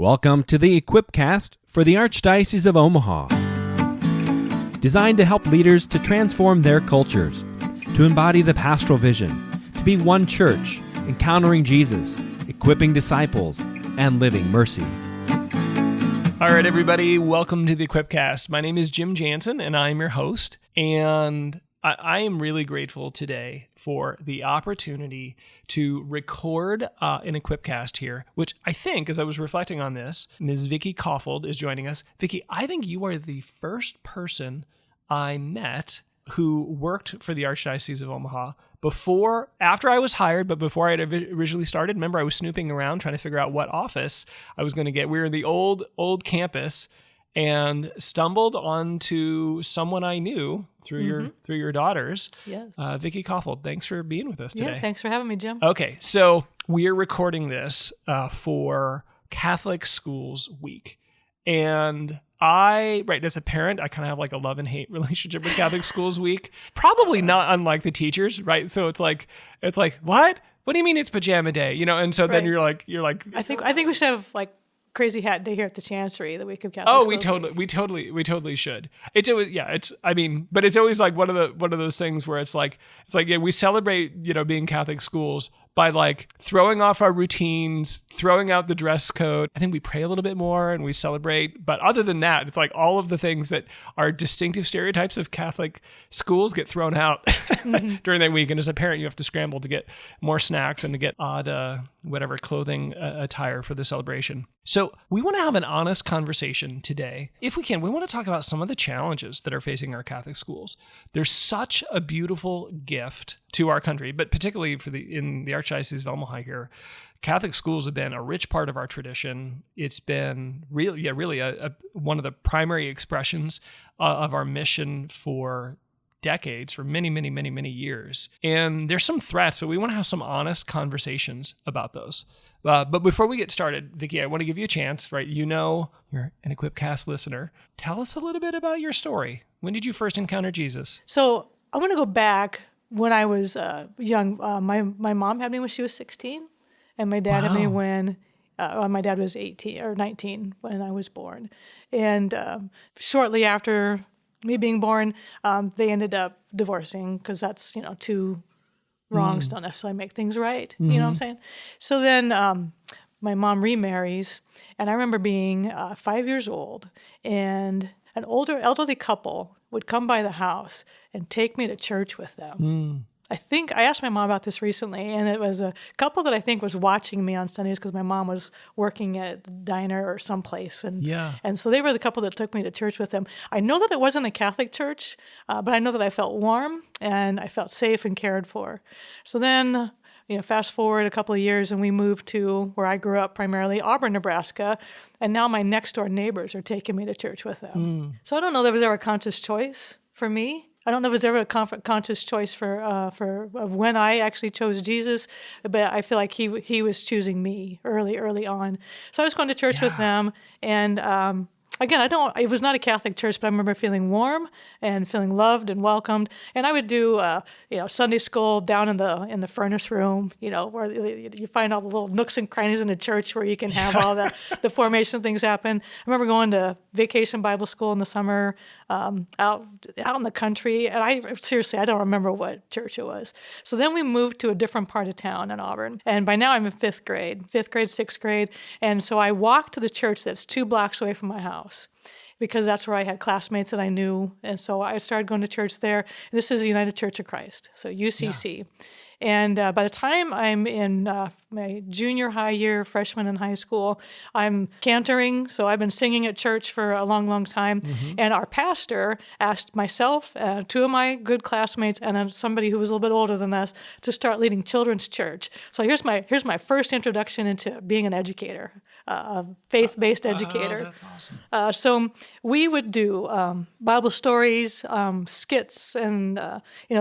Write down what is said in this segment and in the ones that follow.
Welcome to the Equipcast for the Archdiocese of Omaha. Designed to help leaders to transform their cultures, to embody the pastoral vision, to be one church, encountering Jesus, equipping disciples, and living mercy. All right, everybody, welcome to the Equipcast. My name is Jim Jansen, and I'm your host, and I am really grateful today for the opportunity to record an Equipcast here, which I think, as I was reflecting on this, Ms. Vickie Kauffold is joining us. Vickie, I think you are the first person I met who worked for the Archdiocese of Omaha after I was hired, but before I had originally started. Remember, I was snooping around trying to figure out what office I was going to get. We were in the old campus and stumbled onto someone I knew through your daughters. Yes. Vickie Kauffold, thanks for being with us today. Yeah, thanks for having me, Jim. Okay, so we're recording this for Catholic Schools Week. And as a parent, I kind of have like a love and hate relationship with Catholic Schools Week. Probably not unlike the teachers, right? So it's like, what? What do you mean it's pajama day? And so then you're like. I think we should have like Crazy Hat Day here at the Chancery the week of Catholic Schools Week. we totally should. But it's always like one of those things where it's like we celebrate being Catholic schools by like throwing off our routines, throwing out the dress code. I think we pray a little bit more and we celebrate. But other than that, it's like all of the things that are distinctive stereotypes of Catholic schools get thrown out during that week. And as a parent, you have to scramble to get more snacks and to get odd, clothing attire for the celebration. So we want to have an honest conversation today. If we can, we want to talk about some of the challenges that are facing our Catholic schools. There's such a beautiful gift to our country, but particularly in the Archdiocese of Omaha here, Catholic schools have been a rich part of our tradition. It's been really one of the primary expressions of our mission for decades, for many, many, many, many years. And there's some threats, so we want to have some honest conversations about those. But before we get started, Vickie, I want to give you a chance, right? You're an Equipcast listener. Tell us a little bit about your story. When did you first encounter Jesus? So I want to go back when I was young. My mom had me when she was 16, and my dad had me when my dad was 18 or 19 when I was born. And shortly after me being born, they ended up divorcing because that's, two wrongs don't necessarily make things right. You know what I'm saying? So then my mom remarries, and I remember being 5 years old, and an older elderly couple would come by the house and take me to church with them. I think I asked my mom about this recently, and it was a couple that I think was watching me on Sundays because my mom was working at the diner or someplace. And so they were the couple that took me to church with them. I know that it wasn't a Catholic church, but I know that I felt warm and I felt safe and cared for. So then, fast forward a couple of years and we moved to where I grew up primarily, Auburn, Nebraska. And now my next door neighbors are taking me to church with them. So I don't know if there was ever a conscious choice for me. I don't know if it was ever a conscious choice for when I actually chose Jesus, but I feel like he was choosing me early on. So I was going to church with them, and again, it was not a Catholic church, but I remember feeling warm and feeling loved and welcomed. And I would do Sunday school down in the furnace room, where you find all the little nooks and crannies in the church where you can have all the formation things happen. I remember going to vacation Bible school in the summer, out in the country, and I don't remember what church it was. So then we moved to a different part of town in Auburn, and by now I'm in fifth grade, sixth grade, and so I walked to the church that's 2 blocks away from my house, because that's where I had classmates that I knew, and so I started going to church there. This is the United Church of Christ, so UCC. Yeah. And by the time I'm in my junior high year, freshman in high school, I'm cantoring, so I've been singing at church for a long, long time. And our pastor asked myself, 2 of my good classmates, and then somebody who was a little bit older than us, to start leading children's church. So here's my first introduction into being an educator, a faith-based educator. Oh, that's awesome. So we would do Bible stories, skits, and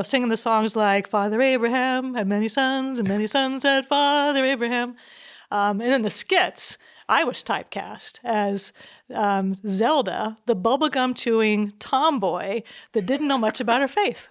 singing the songs like Father Abraham had many sons, and many sons had Father Abraham. And then the skits, I was typecast as Zelda, the bubblegum chewing tomboy that didn't know much about her faith.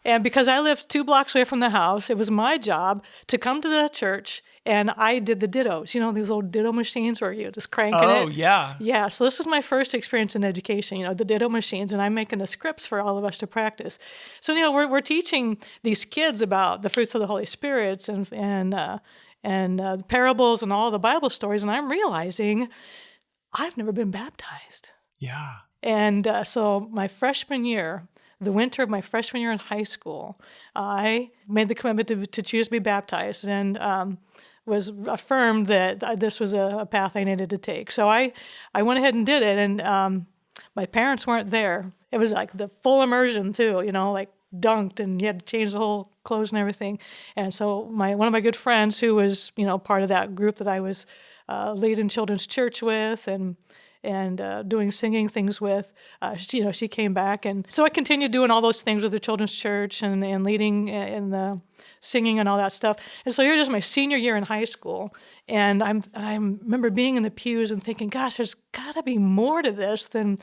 And because I lived 2 blocks away from the house, it was my job to come to the church, and I did the dittos. You know, these old ditto machines where you just cranking it? Oh, yeah. Yeah, so this is my first experience in education, the ditto machines, and I'm making the scripts for all of us to practice. So, we're teaching these kids about the fruits of the Holy Spirit and parables and all the Bible stories, and I'm realizing I've never been baptized. Yeah. And so my freshman year, the winter of my freshman year in high school, I made the commitment to choose to be baptized and was affirmed that this was a path I needed to take. So I went ahead and did it, and my parents weren't there. It was like the full immersion too, like dunked, and you had to change the whole clothes and everything. And so one of my good friends who was, part of that group that I was leading children's church with and doing singing things with, she came back. And so I continued doing all those things with the children's church and leading in the singing and all that stuff. And so here it is, my senior year in high school. And I remember being in the pews and thinking, gosh, there's got to be more to this than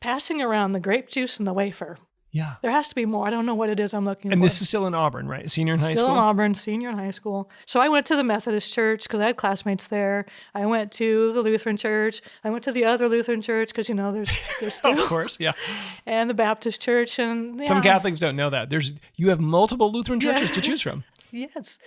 passing around the grape juice and the wafer. Yeah. There has to be more. I don't know what it is I'm looking for. And this is still in Auburn, right? Senior in high school? Still in Auburn, senior in high school. So I went to the Methodist church because I had classmates there. I went to the Lutheran church. I went to the other Lutheran church because, there's still. Of course, yeah. And the Baptist church. And Some Catholics don't know that. You have multiple Lutheran churches to choose from. Yes.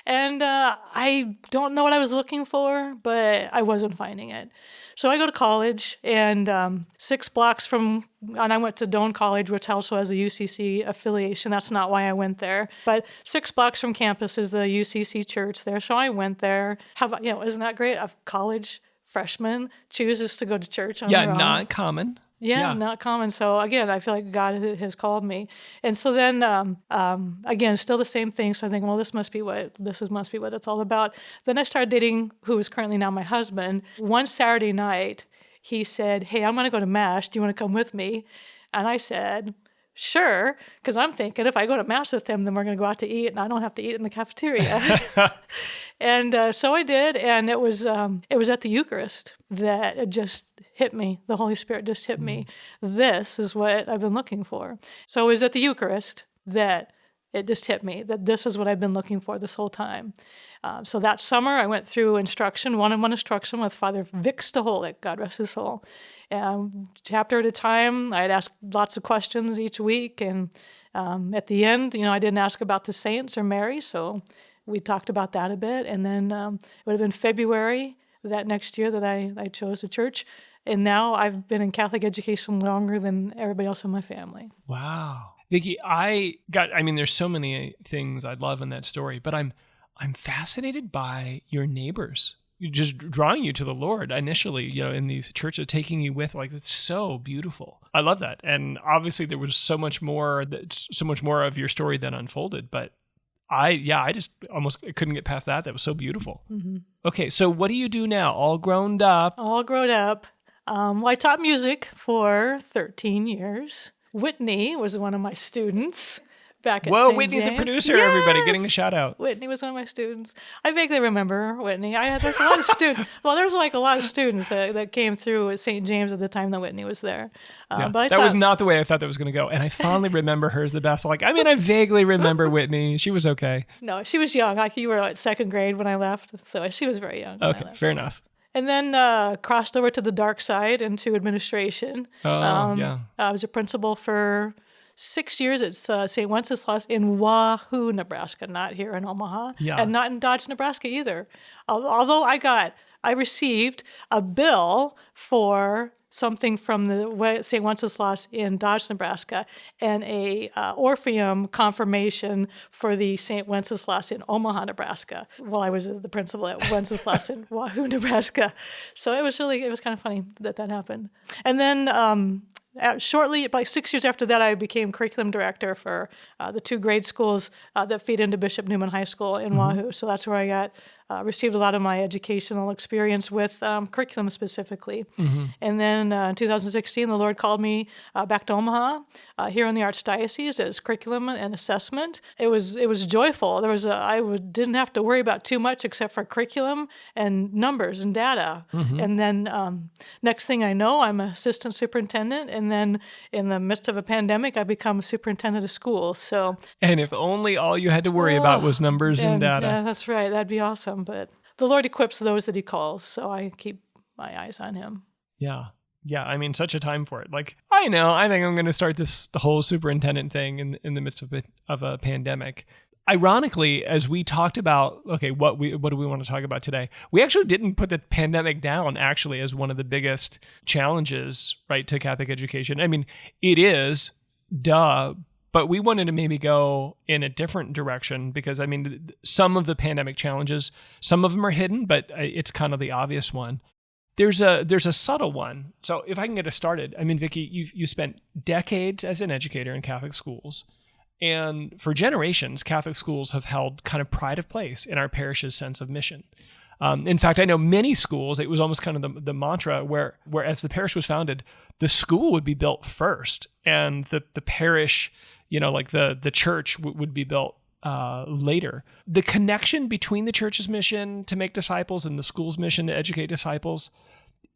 And I don't know what I was looking for, but I wasn't finding it. So I go to college, and 6 blocks and I went to Doane College, which also has a UCC affiliation. That's not why I went there. But 6 blocks from campus is the UCC church there. So I went there. How about, isn't that great? A college freshman chooses to go to church on their own. Not common. Yeah, not common. So again, I feel like God has called me. And so then, again, still the same thing. So I think, well, this must be what it's all about. Then I started dating who is currently now my husband. One Saturday night, he said, "Hey, I'm going to go to Mass. Do you want to come with me?" And I said, "Sure," because I'm thinking if I go to Mass with him, then we're going to go out to eat, and I don't have to eat in the cafeteria. And so I did, and it was at the Eucharist that it just hit me. The Holy Spirit just hit me. This is what I've been looking for. So it was at the Eucharist that it just hit me, that this is what I've been looking for this whole time. So that summer, I went through one-on-one instruction with Father Vickie, God rest his soul. Chapter at a time, I'd ask lots of questions each week, and at the end, I didn't ask about the saints or Mary, so we talked about that a bit. And then it would have been February that next year that I chose a church. And now I've been in Catholic education longer than everybody else in my family. Wow. Vickie, there's so many things I love in that story, but I'm fascinated by your neighbors just drawing you to the Lord initially, in these churches, taking you with, it's so beautiful. I love that. And obviously there was so much more of your story that unfolded, but I just almost couldn't get past that. That was so beautiful. Mm-hmm. Okay, so what do you do now? All grown up. I taught music for 13 years. Whitney was one of my students back at St. Whitney, James. the producer, yes! Everybody getting a shout out. Whitney was one of my students. I vaguely remember Whitney. There's a lot of students. Well, there's a lot of students that came through at St. James at the time that Whitney was there. But that was not the way I thought that was going to go. And I fondly remember her as the best. I vaguely remember Whitney. She was okay. No, she was young. You were second grade when I left. So she was very young. Okay, fair enough. And then crossed over to the dark side into administration. I was a principal for 6 years at St. Wenceslas in Wahoo, Nebraska, not here in Omaha, and not in Dodge, Nebraska either. Although I received a bill for something from the St. Wenceslas in Dodge, Nebraska, and a Orpheum confirmation for the St. Wenceslas in Omaha, Nebraska, while I was the principal at Wenceslas in Wahoo, Nebraska. So it was kind of funny that happened. And then shortly, about 6 years after that, I became curriculum director for the 2 grade schools that feed into Bishop Newman High School in Wahoo. So that's where I got received a lot of my educational experience with curriculum specifically. And then in 2016, the Lord called me back to Omaha, here in the Archdiocese as curriculum and assessment. It was joyful. I didn't have to worry about too much except for curriculum and numbers and data. And then next thing I know, I'm assistant superintendent. And then in the midst of a pandemic, I become superintendent of schools. So, and if only all you had to worry about was numbers and data. Yeah, that's right. That'd be awesome. But the Lord equips those that he calls, so I keep my eyes on him. Yeah. Yeah, I mean, such a time for it. Like, I think I'm going to start the whole superintendent thing in the midst of a pandemic. Ironically, as we talked about, okay, what do we want to talk about today? We actually didn't put the pandemic down actually as one of the biggest challenges, right, to Catholic education. I mean, it is, duh. But we wanted to maybe go in a different direction because, I mean, some of the pandemic challenges, some of them are hidden, but it's kind of the obvious one. There's a subtle one. So if I can get us started, I mean, Vickie, you spent decades as an educator in Catholic schools. And for generations, Catholic schools have held kind of pride of place in our parish's sense of mission. In fact, I know many schools, it was almost kind of the mantra where as the parish was founded, the school would be built first and the parish, like the church would be built later. The connection between the church's mission to make disciples and the school's mission to educate disciples,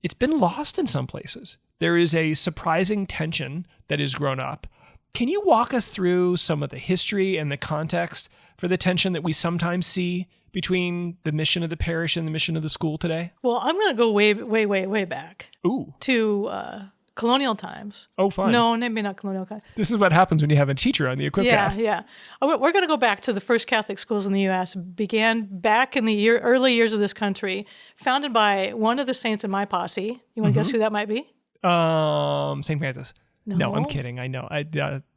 it's been lost in some places. There is a surprising tension that has grown up. Can you walk us through some of the history and the context for the tension that we sometimes see between the mission of the parish and the mission of the school today? Well, I'm going to go way, way, way, way back. Ooh. To colonial times. Oh, fun. No, maybe not colonial times. This is what happens when you have a teacher on the Equipcast. Yeah. We're going to go back to the first Catholic schools in the U.S. Began back in the early years of this country, founded by one of the saints in my posse. You want to guess who that might be? St. Francis. No, I'm kidding. I know.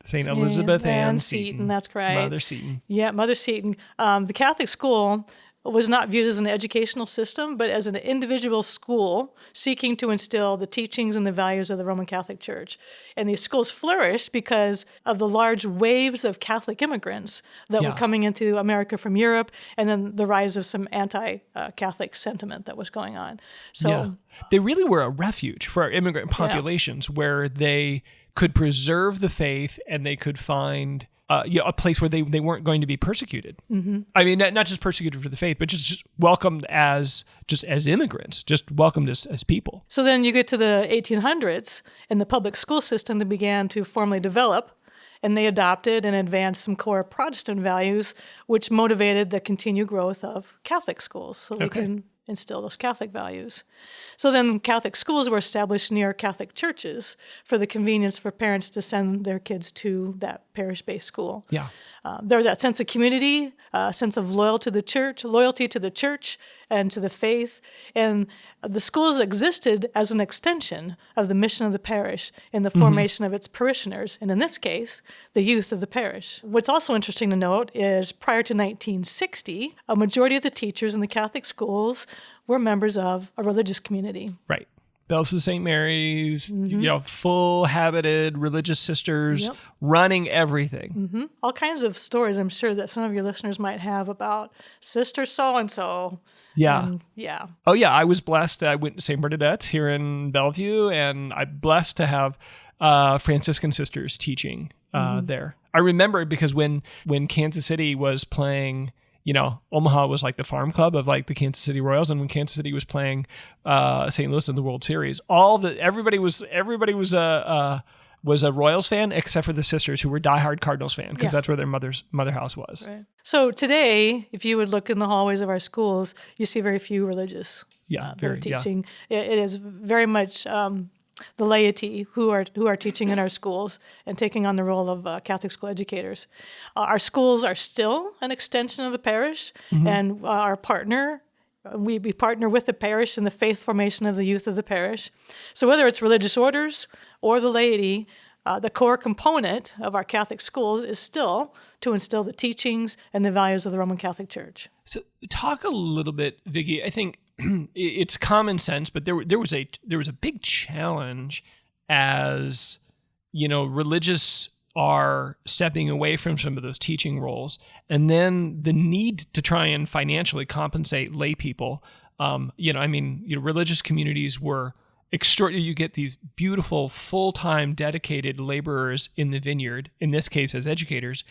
St. Elizabeth Ann Seton. That's correct. Mother Seton. Yeah, Mother Seton. The Catholic school was not viewed as an educational system, but as an individual school seeking to instill the teachings and the values of the Roman Catholic Church. And these schools flourished because of the large waves of Catholic immigrants that were coming into America from Europe, and then the rise of some anti-Catholic sentiment that was going on. So they really were a refuge for our immigrant populations where they could preserve the faith and they could find a place where they weren't going to be persecuted. I mean, not just persecuted for the faith, but just welcomed as immigrants, just welcomed as people. So then you get to the 1800s, and the public school system that began to formally develop, and they adopted and advanced some core Protestant values, which motivated the continued growth of Catholic schools. So we can instill those Catholic values. So then Catholic schools were established near Catholic churches for the convenience for parents to send their kids to that parish-based school. Yeah. There was that sense of community, a sense of loyalty to the church and to the faith. And the schools existed as an extension of the mission of the parish in the formation of its parishioners, and in this case, the youth of the parish. What's also interesting to note is prior to 1960, a majority of the teachers in the Catholic schools were members of a religious community. Right. Bells of St. Mary's, full habited religious sisters running everything. All kinds of stories I'm sure that some of your listeners might have about Sister so-and-so. Yeah. Yeah. Oh, yeah. I was blessed. I went to St. Bernadette's here in Bellevue, and I'm blessed to have Franciscan sisters teaching there. I remember because when Kansas City was playing, Omaha was like the farm club of like the Kansas City Royals, and when Kansas City was playing St. Louis in the World Series, everybody was a Royals fan except for the sisters who were diehard Cardinals fan because that's where their mother house was. Right. So today, if you would look in the hallways of our schools, you see very few religious that are teaching. It is very much the laity who are teaching in our schools and taking on the role of Catholic school educators. Our schools are still an extension of the parish, and our partner, we partner with the parish in the faith formation of the youth of the parish. So whether it's religious orders or the laity, the core component of our Catholic schools is still to instill the teachings and the values of the Roman Catholic Church. So talk a little bit, Vickie. I think it's common sense, but there was a big challenge as religious are stepping away from some of those teaching roles, and then the need to try and financially compensate lay people. Religious communities were extraordinary. You get these beautiful, full-time, dedicated laborers in the vineyard, in this case as educators,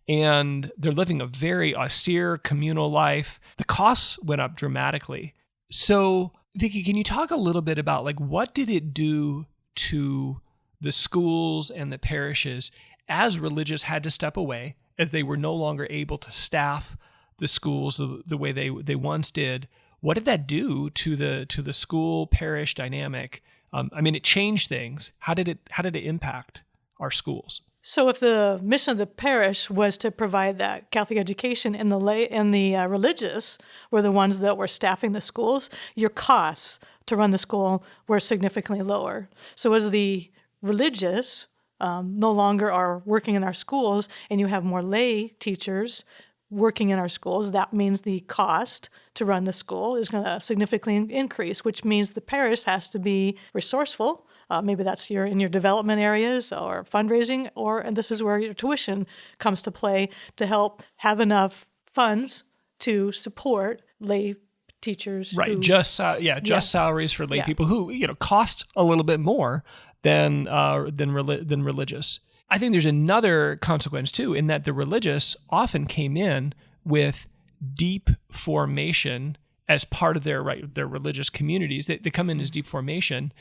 and they're living a very austere communal life. The costs went up dramatically. So, Vickie, can you talk a little bit about what did it do to the schools and the parishes as religious had to step away, as they were no longer able to staff the schools the way they once did? What did that do to the school parish dynamic? It changed things. How did it impact our schools? So if the mission of the parish was to provide that Catholic education, and the religious were the ones that were staffing the schools, your costs to run the school were significantly lower. So as the religious no longer are working in our schools, and you have more lay teachers working in our schools, that means the cost to run the school is going to significantly increase, which means the parish has to be resourceful. Maybe that's in your development areas or fundraising, and this is where your tuition comes to play to help have enough funds to support lay teachers. Right, just salaries for lay people who cost a little bit more than religious. I think there's another consequence too, in that the religious often came in with deep formation as part of their religious communities. They come in as deep formation,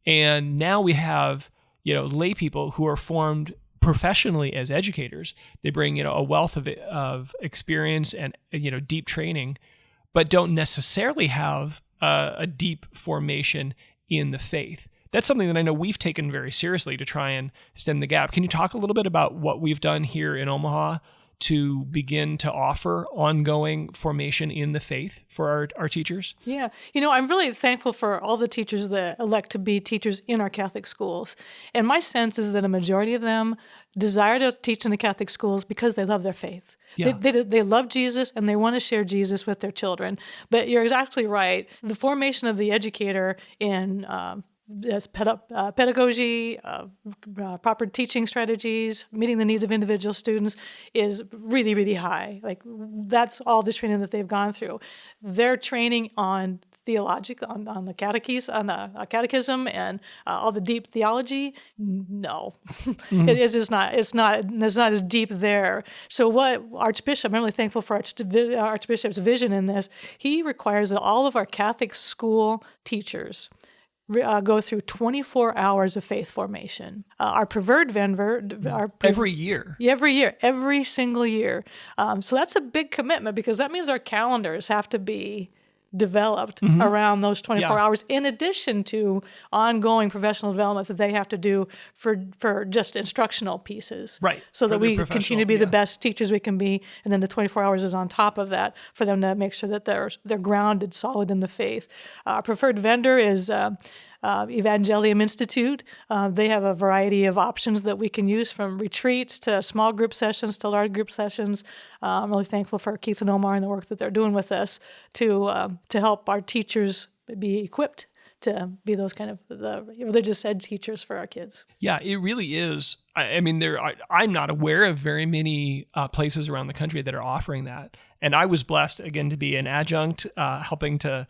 and now we have lay people who are formed professionally as educators. They bring a wealth of experience and deep training, but don't necessarily have a deep formation in the faith. That's something that I know we've taken very seriously to try and stem the gap. Can you talk a little bit about what we've done here in Omaha to begin to offer ongoing formation in the faith for our teachers? Yeah. I'm really thankful for all the teachers that elect to be teachers in our Catholic schools. And my sense is that a majority of them desire to teach in the Catholic schools because they love their faith. Yeah. They love Jesus, and they want to share Jesus with their children. But you're exactly right. The formation of the educator in pedagogy, proper teaching strategies, meeting the needs of individual students is really, really high. That's all the training that they've gone through. Their training on on the catechism and all the deep theology, no, mm-hmm. It's not as deep there. So what I'm really thankful for Archbishop's vision in this. He requires that all of our Catholic school teachers go through 24 hours of faith formation. Our preferred vendor... Every year? Every single year. So that's a big commitment, because that means our calendars have to be developed mm-hmm. around those 24 hours, in addition to ongoing professional development that they have to do for just instructional pieces. Right. So that we continue to be the best teachers we can be, and then the 24 hours is on top of that for them to make sure that they're grounded solid in the faith. Our preferred vendor is Evangelium Institute. They have a variety of options that we can use, from retreats to small group sessions to large group sessions. I'm really thankful for Keith and Omar and the work that they're doing with us to help our teachers be equipped to be those kind of the religious ed teachers for our kids. Yeah, it really is. I'm not aware of very many places around the country that are offering that. And I was blessed, again, to be an adjunct, helping to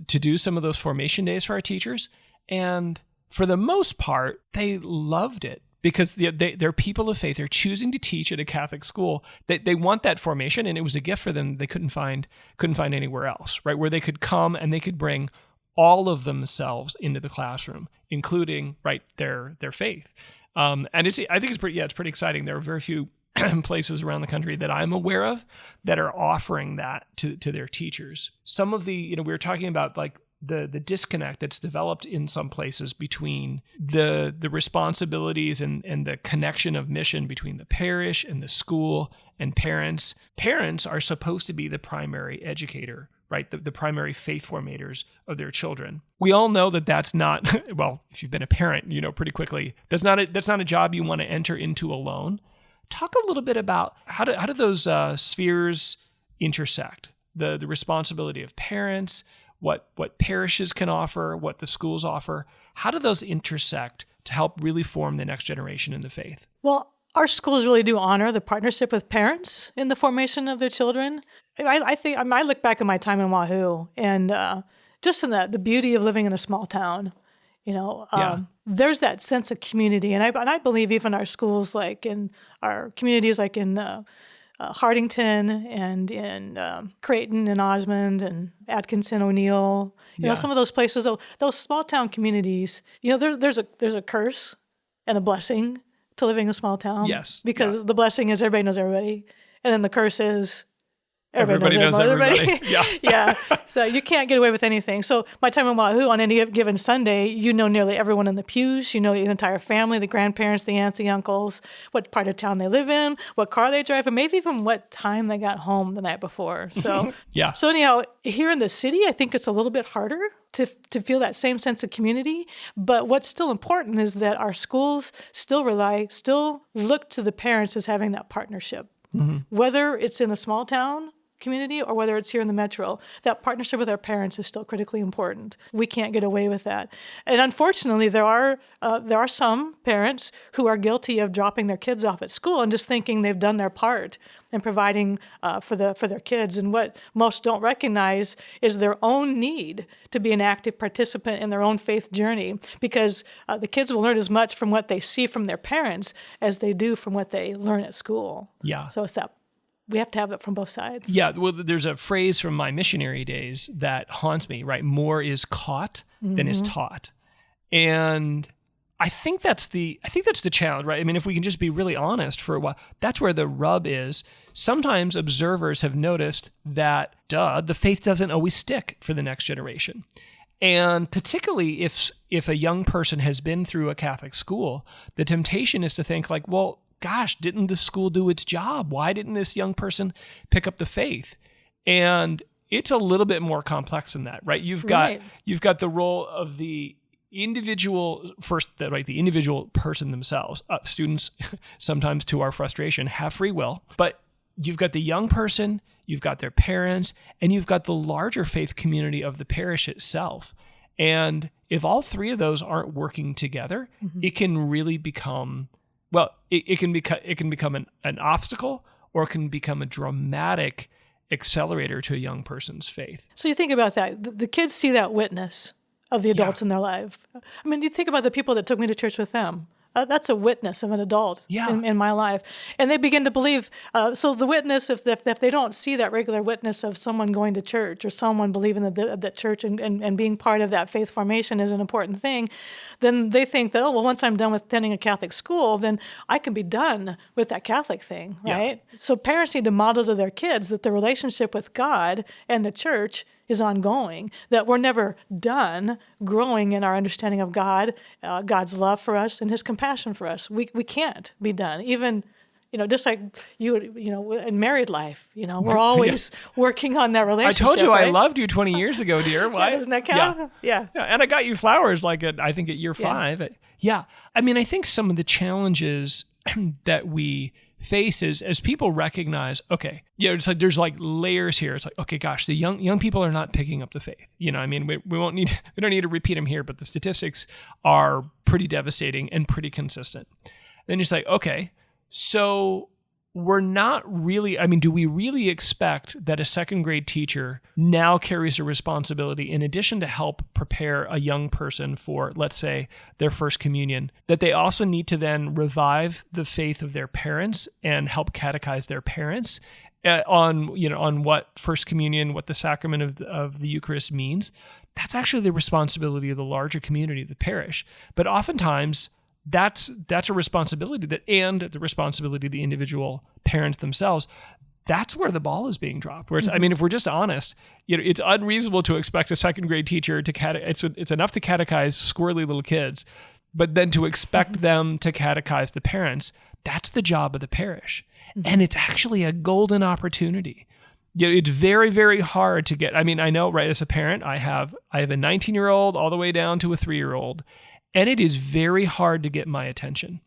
do some of those formation days for our teachers. And for the most part, they loved it, because they're people of faith. They're choosing to teach at a Catholic school. They want that formation, and it was a gift for them they couldn't find anywhere else, right? Where they could come and they could bring all of themselves into the classroom, including their faith. And I think it's pretty exciting. There are very few places around the country that I'm aware of that are offering that to their teachers. Some of the, we were talking about the disconnect that's developed in some places between the responsibilities and the connection of mission between the parish and the school and parents. Parents are supposed to be the primary educator, right? The primary faith formators of their children. We all know that that's not, well, if you've been a parent, pretty quickly, that's not a job you want to enter into alone. Talk a little bit about how do those spheres intersect? The responsibility of parents, what parishes can offer, what the schools offer. How do those intersect to help really form the next generation in the faith? Well, Our schools really do honor the partnership with parents in the formation of their children. I look back at my time in Wahoo and just in the beauty of living in a small town, there's that sense of community. And I believe even our schools, like in our communities, like in Hardington and in Creighton and Osmond and Atkinson, O'Neill, some of those places, those small town communities, there's a curse and a blessing to living in a small town. Yes. Because the blessing is everybody knows everybody. And then the curse is everybody knows everybody. Yeah. So you can't get away with anything. So my time in Wahoo, on any given Sunday, you know nearly everyone in the pews. You know the entire family, the grandparents, the aunts, the uncles, what part of town they live in, what car they drive, and maybe even what time they got home the night before. So yeah. So anyhow, here in the city, I think it's a little bit harder to feel that same sense of community. But what's still important is that our schools still look to the parents as having that partnership. Mm-hmm. Whether it's in a small town community or whether it's here in the metro, that partnership with our parents is still critically important. We can't get away with that. And unfortunately, there are some parents who are guilty of dropping their kids off at school and just thinking they've done their part in providing for their kids. And what most don't recognize is their own need to be an active participant in their own faith journey, because the kids will learn as much from what they see from their parents as they do from what they learn at school. Yeah. So it's that. We have to have it from both sides. Yeah, well, there's a phrase from my missionary days that haunts me, right? More is caught than is taught. And I think that's the challenge, right? I mean, if we can just be really honest for a while, that's where the rub is. Sometimes observers have noticed that, the faith doesn't always stick for the next generation. And particularly if a young person has been through a Catholic school, the temptation is to think like, well, gosh, didn't the school do its job? Why didn't this young person pick up the faith? And it's a little bit more complex than that, right? You've got the role of the individual the individual person themselves. Students, sometimes to our frustration, have free will, but you've got the young person, you've got their parents, and you've got the larger faith community of the parish itself. And if all three of those aren't working together, it can really become it can become an obstacle, or it can become a dramatic accelerator to a young person's faith. So you think about that. The kids see that witness of the adults in their life. I mean, you think about the people that took me to church with them. That's a witness of an adult in my life. And they begin to believe. So the witness, if they don't see that regular witness of someone going to church or someone believing that church and being part of that faith formation is an important thing, then they think that, once I'm done with attending a Catholic school, then I can be done with that Catholic thing, right? Yeah. So parents need to model to their kids that the relationship with God and the church is ongoing, that we're never done growing in our understanding of God, God's love for us, and his compassion for us. We can't be done. Even, just like you, in married life, we're always working on that relationship. I told you right? I loved you 20 years ago, dear. Why? Doesn't that count? Yeah. And I got you flowers I think at year 5. Yeah. I mean, I think some of the challenges that we face is as people recognize, okay, it's like there's like layers here. It's like, okay, gosh, the young people are not picking up the faith. I mean, we don't need to repeat them here, but the statistics are pretty devastating and pretty consistent. Then it's like, okay, so we're not really, do we really expect that a second grade teacher now carries a responsibility, in addition to help prepare a young person for, let's say, their first communion, that they also need to then revive the faith of their parents and help catechize their parents on what first communion, what the sacrament of the Eucharist means? That's actually the responsibility of the larger community of the parish. But oftentimes, that's a responsibility and the responsibility of the individual parents themselves. That's where the ball is being dropped. Where if we're just honest, it's unreasonable to expect a second grade teacher to it's enough to catechize squirrely little kids, but then to expect them to catechize the parents, that's the job of the parish. And it's actually a golden opportunity. It's very, very hard to get. I know, right, as a parent, I have a 19-year-old all the way down to a 3-year-old. And it is very hard to get my attention.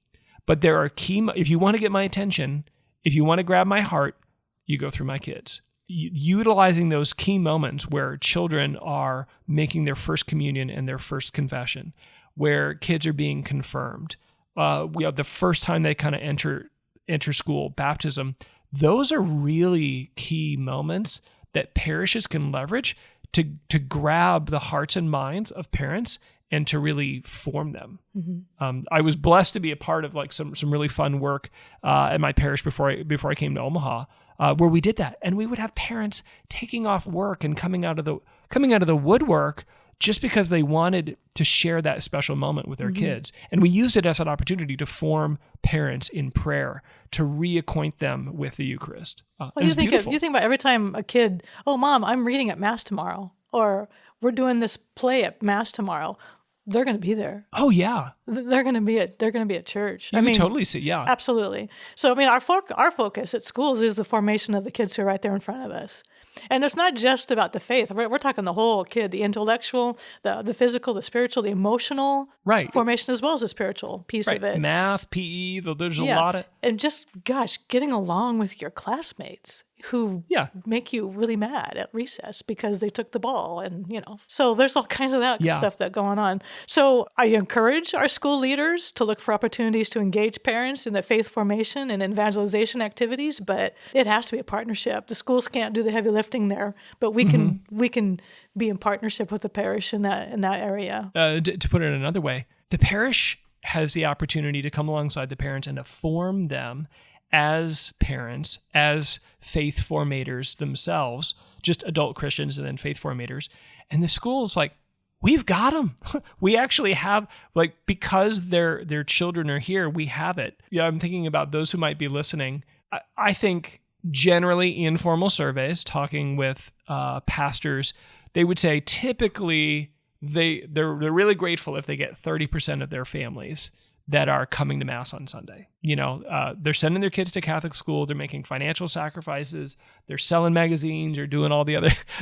But there are if you want to get my attention, if you want to grab my heart, you go through my kids. Utilizing those key moments where children are making their first communion and their first confession, where kids are being confirmed. The first time they kind of enter inter-school baptism, those are really key moments that parishes can leverage to grab the hearts and minds of parents and to really form them. I was blessed to be a part of like some really fun work at my parish before I came to Omaha, where we did that, and we would have parents taking off work and coming out of the woodwork just because they wanted to share that special moment with their kids. And we used it as an opportunity to form parents in prayer, to reacquaint them with the Eucharist. Well, you think about every time a kid, oh, Mom, I'm reading at Mass tomorrow, or we're doing this play at Mass tomorrow. They're going to be there. Oh yeah, they're going to be at church. You can totally see, yeah, absolutely. So I mean, our focus at schools is the formation of the kids who are right there in front of us, and it's not just about the faith. We're talking the whole kid, the intellectual, the physical, the spiritual, the emotional formation, as well as the spiritual piece of it. Math, PE, there's a lot of, and just getting along with your classmates who make you really mad at recess because they took the ball, and so there's all kinds of that stuff that going on. So I encourage our school leaders to look for opportunities to engage parents in the faith formation and evangelization activities, but it has to be a partnership. The schools can't do the heavy lifting there, but we can be in partnership with the parish in that area. To put it another way, the parish has the opportunity to come alongside the parents and to form them as parents, as faith formators themselves, just adult Christians and then faith formators. And the school's like, we've got them. We actually have, like, because their children are here, we have it. Yeah, I'm thinking about those who might be listening. I think generally informal surveys, talking with pastors, they would say typically they're really grateful if they get 30% of their families that are coming to Mass on Sunday. They're sending their kids to Catholic school. They're making financial sacrifices. They're selling magazines. They're doing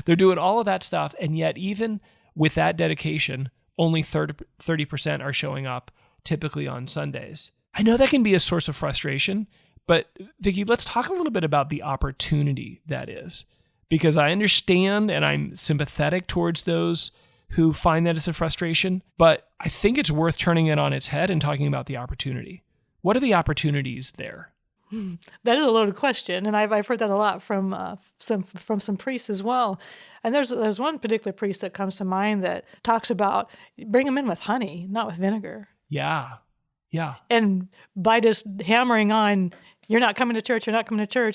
they're doing all of that stuff. And yet, even with that dedication, only 30% are showing up typically on Sundays. I know that can be a source of frustration, but Vickie, let's talk a little bit about the opportunity that is, because I understand and I'm sympathetic towards those who find that as a frustration, but I think it's worth turning it on its head and talking about the opportunity. What are the opportunities there? That is a loaded question, and I've heard that a lot from some priests as well. And there's one particular priest that comes to mind that talks about bring them in with honey, not with vinegar. Yeah. And by just hammering on, you're not coming to church.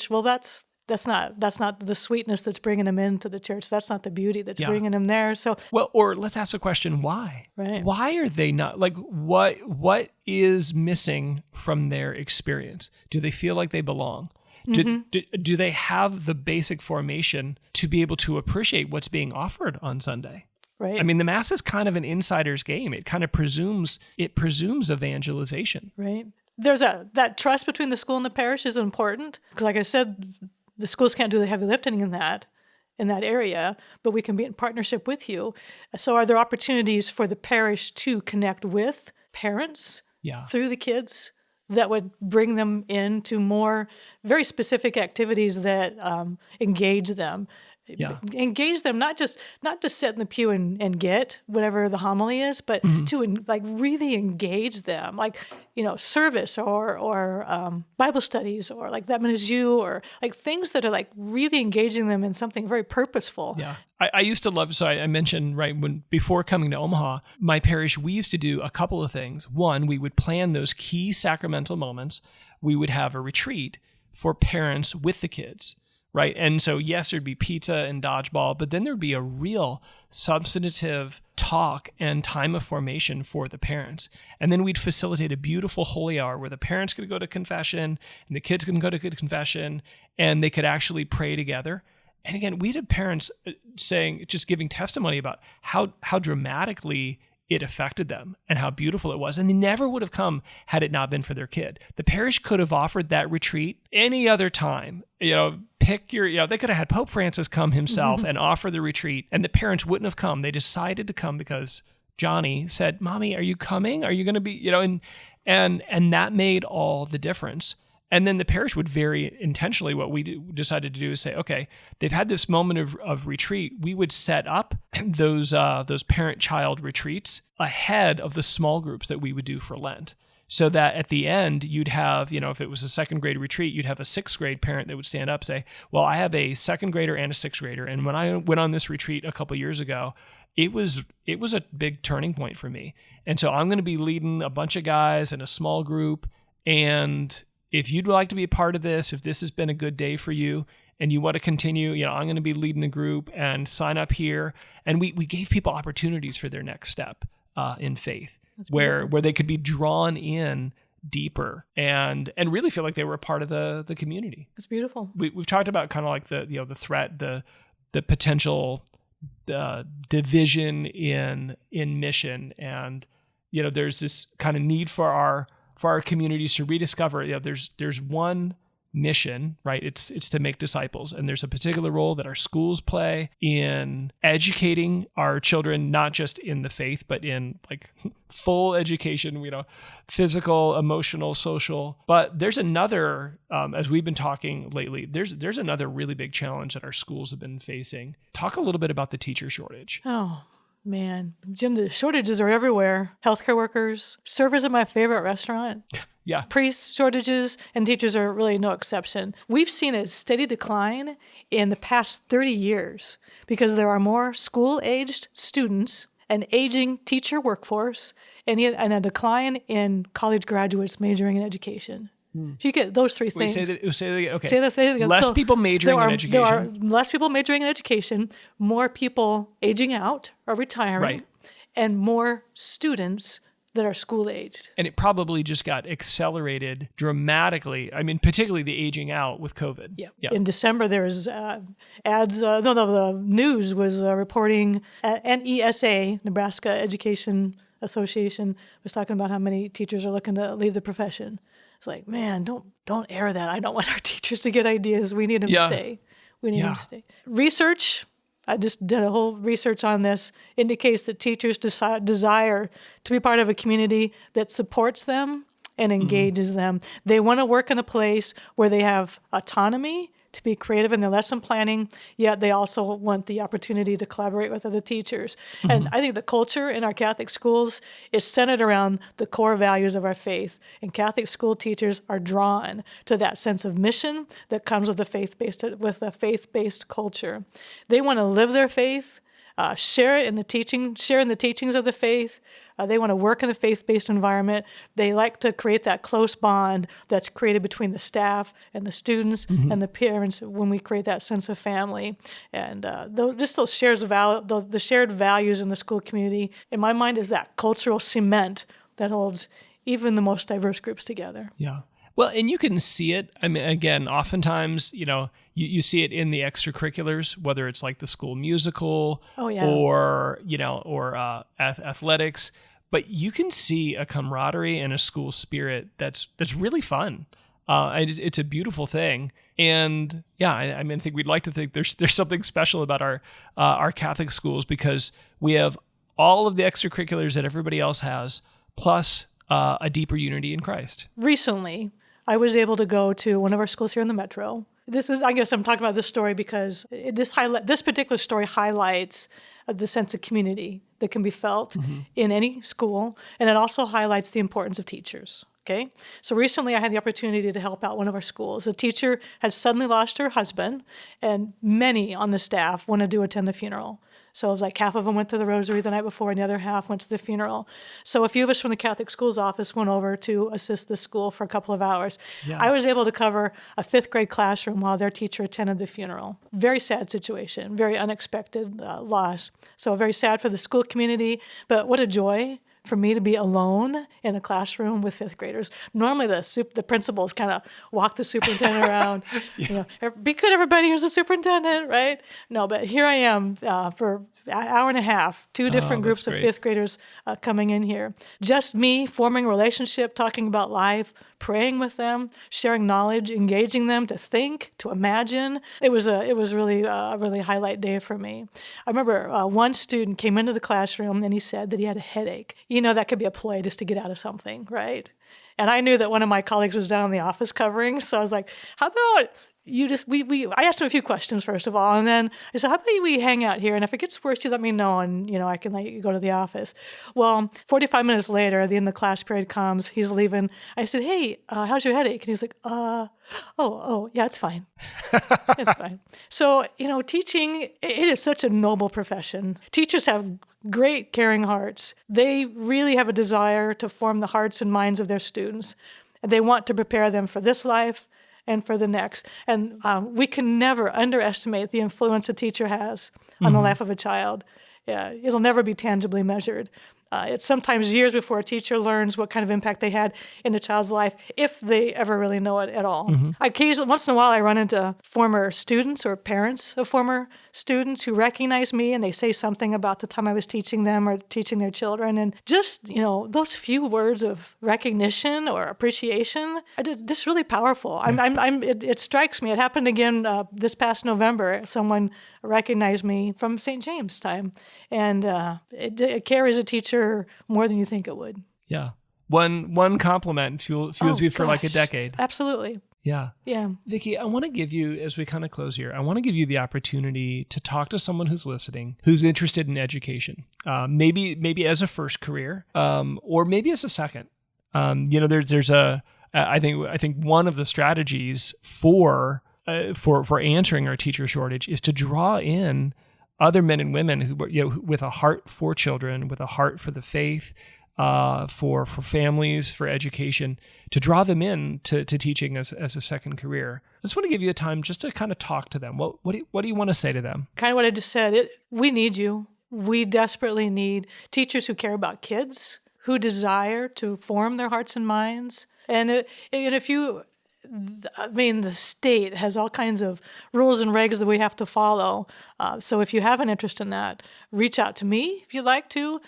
Well, that's not the sweetness that's bringing them into the church. That's not the beauty that's bringing them there. So, well, or let's ask the question, why? Right. Why are they not, like, what is missing from their experience? Do they feel like they belong? Do they have the basic formation to be able to appreciate what's being offered on Sunday? Right. I mean, the Mass is kind of an insider's game. It kind of presumes evangelization. Right. There's that trust between the school and the parish is important, because like I said, the schools can't do the heavy lifting in that area, but we can be in partnership with you. So are there opportunities for the parish to connect with parents through the kids that would bring them into more very specific activities that engage them? Engage them, not just sit in the pew and get whatever the homily is, but to really engage them, service or Bible studies, or like that minute you, or like things that are like really engaging them in something very purposeful. Yeah, I used to love. So I mentioned before coming to Omaha, my parish, we used to do a couple of things. One, we would plan those key sacramental moments. We would have a retreat for parents with the kids. Right. And so, yes, there'd be pizza and dodgeball, but then there'd be a real substantive talk and time of formation for the parents. And then we'd facilitate a beautiful holy hour where the parents could go to confession and the kids could go to confession, and they could actually pray together. And again, we'd have parents just giving testimony about how dramatically it affected them and how beautiful it was. And they never would have come had it not been for their kid. The parish could have offered that retreat any other time. They could have had Pope Francis come himself and offer the retreat, and the parents wouldn't have come. They decided to come because Johnny said, "Mommy, are you coming? Are you going to be," and that made all the difference. And then the parish would very intentionally, what we decided to do is say, okay, they've had this moment of retreat. We would set up those parent-child retreats ahead of the small groups that we would do for Lent. so that at the end you'd have, if it was a second grade retreat, you'd have a sixth grade parent that would stand up, say, well, I have a second grader and a sixth grader. And when I went on this retreat a couple years ago, it was a big turning point for me. And so I'm going to be leading a bunch of guys in a small group. And if you'd like to be a part of this, if this has been a good day for you and you want to continue, I'm going to be leading a group and sign up here. And we gave people opportunities for their next step in faith, where they could be drawn in deeper and really feel like they were a part of the community. It's beautiful. We've talked about kind of like the threat, the potential division in mission, and there's this kind of need for our communities to rediscover. There's one mission, right? It's to make disciples, and there's a particular role that our schools play in educating our children, not just in the faith, but in like full education, physical, emotional, social. But there's another, as we've been talking lately, there's another really big challenge that our schools have been facing. Talk a little bit about the teacher shortage. Oh, man. Jim, the shortages are everywhere. Healthcare workers, servers at my favorite restaurant. Yeah. Priests shortages, and teachers are really no exception. We've seen a steady decline in the past 30 years because there are more school-aged students, an aging teacher workforce, and a decline in college graduates majoring in education. If you get those three things. Say that okay. Say that again. Less people majoring in education. There are less people majoring in education, more people aging out or retiring, right, and more students that are school-aged. And it probably just got accelerated dramatically. I mean, particularly the aging out with COVID. Yeah. In December, there was ads. The news was reporting NESA, Nebraska Education Association, was talking about how many teachers are looking to leave the profession. It's like, man, don't air that. I don't want our teachers to get ideas. We need them to stay. We need them to stay. Research, I just did a whole research on this, indicates that teachers desire to be part of a community that supports them and engages them. They want to work in a place where they have autonomy to be creative in their lesson planning, yet they also want the opportunity to collaborate with other teachers. And I think the culture in our Catholic schools is centered around the core values of our faith. And Catholic school teachers are drawn to that sense of mission that comes with a faith-based culture. They want to live their faith, share in the teachings of the faith. They want to work in a faith-based environment. They like to create that close bond that's created between the staff and the students and the parents when we create that sense of family. And those shares of the shared values in the school community, in my mind, is that cultural cement that holds even the most diverse groups together. Yeah. Well, and you can see it. I mean, again, oftentimes, you see it in the extracurriculars, whether it's like the school musical or athletics. But you can see a camaraderie and a school spirit that's really fun. It's a beautiful thing. And I think we'd like to think there's something special about our Catholic schools because we have all of the extracurriculars that everybody else has, plus a deeper unity in Christ. Recently, I was able to go to one of our schools here in the metro. I guess I'm talking about this story because this particular story highlights the sense of community that can be felt in any school, and it also highlights the importance of teachers. Okay, so recently I had the opportunity to help out one of our schools. A teacher had suddenly lost her husband, and many on the staff wanted to attend the funeral. So it was like half of them went to the rosary the night before, and the other half went to the funeral. So a few of us from the Catholic Schools office went over to assist the school for a couple of hours. Yeah. I was able to cover a fifth grade classroom while their teacher attended the funeral. Very sad situation, very unexpected loss. So very sad for the school community, but what a joy for me to be alone in a classroom with fifth graders. Normally the principals kind of walk the superintendent around. Be good, everybody, here's the superintendent, right? No, but here I am for an hour and a half, two different groups of fifth graders coming in here. Just me forming a relationship, talking about life, praying with them, sharing knowledge, engaging them to think, to imagine. It was really a really highlight day for me. I remember one student came into the classroom and he said that he had a headache. That could be a ploy just to get out of something, right? And I knew that one of my colleagues was down in the office covering, so I was like, how about I asked him a few questions first of all, and then I said, how about we hang out here? And if it gets worse, you let me know, and I can let you go to the office. Well, 45 minutes later, the end of the class period comes. He's leaving. I said, hey, how's your headache? And he's like, yeah, it's fine. It's fine. So, teaching, it is such a noble profession. Teachers have great, caring hearts. They really have a desire to form the hearts and minds of their students. They want to prepare them for this life and for the next. And we can never underestimate the influence a teacher has on the life of a child. Yeah, it'll never be tangibly measured. It's sometimes years before a teacher learns what kind of impact they had in a child's life, if they ever really know it at all. Occasionally, once in a while, I run into former students or parents of former students who recognize me, and they say something about the time I was teaching them or teaching their children. And just, those few words of recognition or appreciation, this really powerful. It strikes me. It happened again this past November. Someone recognized me from St. James time. And it carries a teacher more than you think it would. Yeah. One compliment fuels you for like a decade. Absolutely. Yeah. Yeah. Vickie, I want to give you, as we kind of close here, I want to give you the opportunity to talk to someone who's listening, who's interested in education, maybe as a first career, or maybe as a second. There's I think one of the strategies for answering our teacher shortage is to draw in other men and women who, with a heart for children, with a heart for the faith, for families, for education, to draw them in to teaching as a second career. I just want to give you a time just to kind of talk to them. What do you want to say to them? Kind of what I just said. We need you. We desperately need teachers who care about kids, who desire to form their hearts and minds. And the state has all kinds of rules and regs that we have to follow. So if you have an interest in that, reach out to me if you'd like to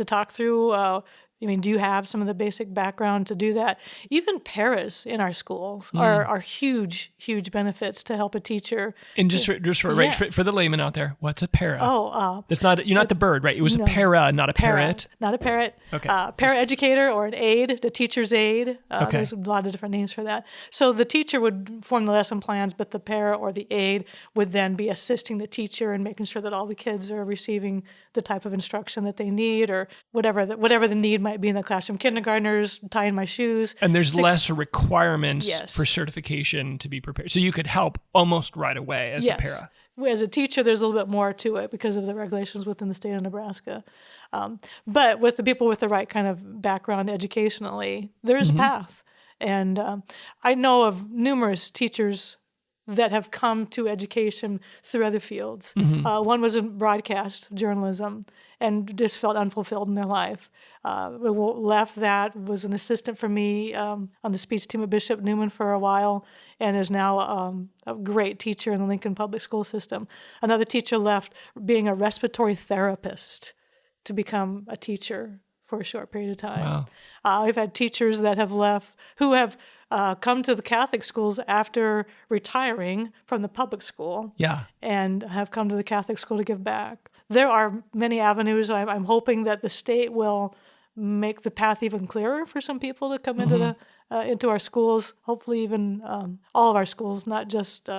talk through. Do you have some of the basic background to do that? Even paras in our schools are huge, huge benefits to help a teacher. And just for the layman out there, what's a para? That's not you're not the bird, right? It was a para, not a parrot. Not a parrot. Okay. Para-educator or an aide, the teacher's aide. There's a lot of different names for that. So the teacher would form the lesson plans, but the para or the aide would then be assisting the teacher and making sure that all the kids are receiving the type of instruction that they need, or whatever the need might be in the classroom. Kindergartners, tying my shoes. And there's less requirements for certification to be prepared. So you could help almost right away as a para. As a teacher, there's a little bit more to it because of the regulations within the state of Nebraska. But with the people with the right kind of background educationally, there is a path. And I know of numerous teachers that have come to education through other fields. One was in broadcast journalism and just felt unfulfilled in their life. Left that, was an assistant for me on the speech team at Bishop Newman for a while, and is now a great teacher in the Lincoln Public School system. Another teacher left being a respiratory therapist to become a teacher for a short period of time. Wow. I've had teachers that have left who have come to the Catholic schools after retiring from the public school, and have come to the Catholic school to give back. There are many avenues. I'm hoping that the state will make the path even clearer for some people to come into our schools. Hopefully, even all of our schools, not just.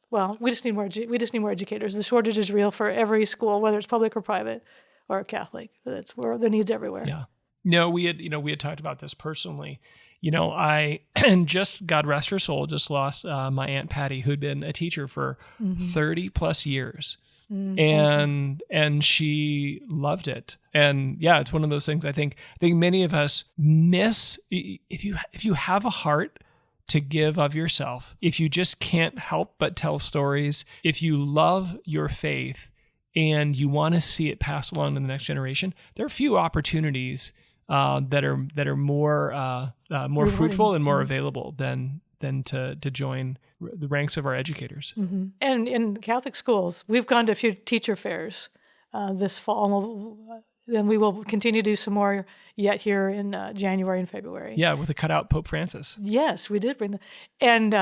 We just need more. We just need more educators. The shortage is real for every school, whether it's public or private or Catholic. That's where the needs everywhere. Yeah. No, we had talked about this personally. I just, God rest her soul, just lost my Aunt Patty, who'd been a teacher for 30 plus years. And she loved it. And it's one of those things I think many of us miss. If you have a heart to give of yourself, if you just can't help but tell stories, if you love your faith and you want to see it passed along to the next generation, there are few opportunities that are more fruitful and more available than to join the ranks of our educators. And in Catholic schools, we've gone to a few teacher fairs this fall, and we will continue to do some more yet here in January and February. Yeah, with a cutout Pope Francis. Yes, we did bring them. And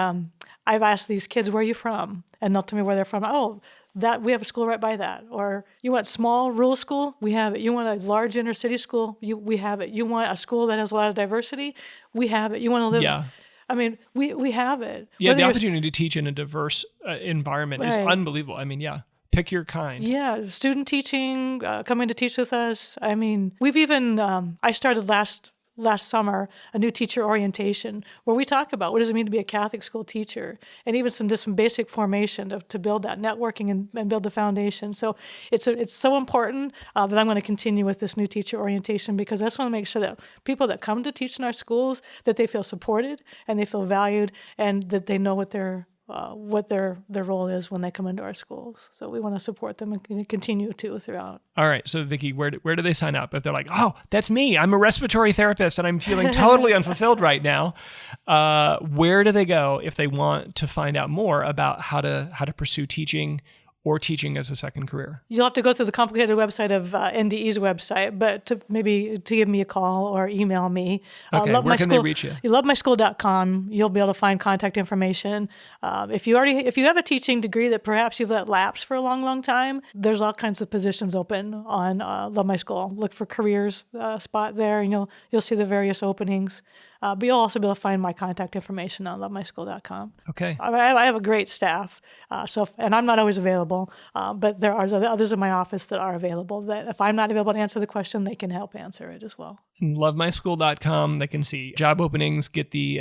I've asked these kids, where are you from? And they'll tell me where they're from. Oh, that we have a school right by that. Or you want small rural school? We have it. You want a large inner city school? We have it. You want a school that has a lot of diversity? We have it. You want to live I mean, we have it. Yeah, Whether the you're- opportunity to teach in a diverse environment is Right. unbelievable. I mean, yeah, pick your kind. Yeah, student teaching, coming to teach with us. I mean, we've even, I started last summer a new teacher orientation where we talk about what does it mean to be a Catholic school teacher, and even some basic formation to build that networking and build the foundation. So it's so important that I'm going to continue with this new teacher orientation, because I just want to make sure that people that come to teach in our schools, that they feel supported and they feel valued, and that they know what their role is when they come into our schools. So we want to support them and continue to throughout. All right. So Vickie, where do they sign up? If they're like, oh, that's me, I'm a respiratory therapist and I'm feeling totally unfulfilled right now. Where do they go if they want to find out more about how to pursue teaching or teaching as a second career? You'll have to go through the complicated website of NDE's website, but to give me a call or email me. Okay, where can they reach you? lovemyschool.com. You'll be able to find contact information. If you have a teaching degree that perhaps you've let lapse for a long, long time, there's all kinds of positions open on Love My School. Look for careers spot there, and you'll see the various openings. But you'll also be able to find my contact information on lovemyschool.com. Okay. I have a great staff, and I'm not always available, but there are others in my office that are available, that if I'm not available to answer the question, they can help answer it as well. And lovemyschool.com, they can see job openings, get the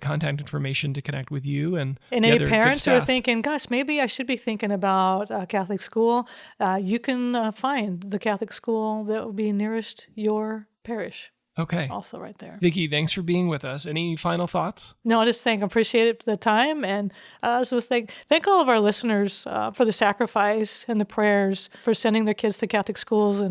contact information to connect with you. And any parents who are thinking, gosh, maybe I should be thinking about a Catholic school, you can find the Catholic school that will be nearest your parish. Okay. Also right there. Vickie, thanks for being with us. Any final thoughts? No, I just appreciate the time, and thank all of our listeners for the sacrifice and the prayers, for sending their kids to Catholic schools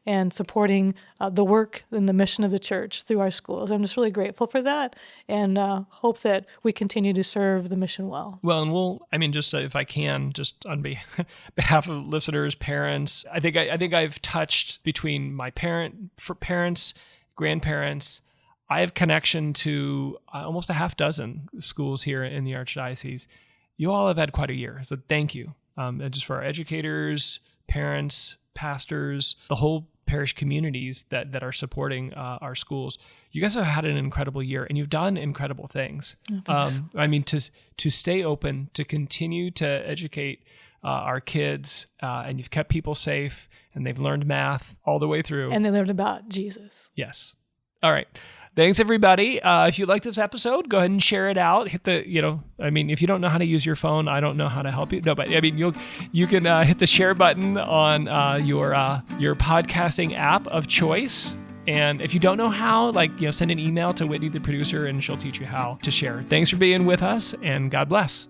and supporting the work and the mission of the church through our schools. I'm just really grateful for that, and hope that we continue to serve the mission well. Well, and just if I can, just on behalf of listeners, parents, I think I've touched between my parents, grandparents. I have connection to almost a half dozen schools here in the Archdiocese. You all have had quite a year, so thank you. And just for our educators, parents, pastors, the whole parish communities that are supporting our schools. You guys have had an incredible year, and you've done incredible things. To stay open, to continue to educate our kids, and you've kept people safe, and they've learned math all the way through. And they learned about Jesus. Yes. All right. Thanks, everybody. If you like this episode, go ahead and share it out. Hit the, if you don't know how to use your phone, I don't know how to help you. No, but you can hit the share button on your podcasting app of choice. And if you don't know how, send an email to Whitney, the producer, and she'll teach you how to share. Thanks for being with us, and God bless.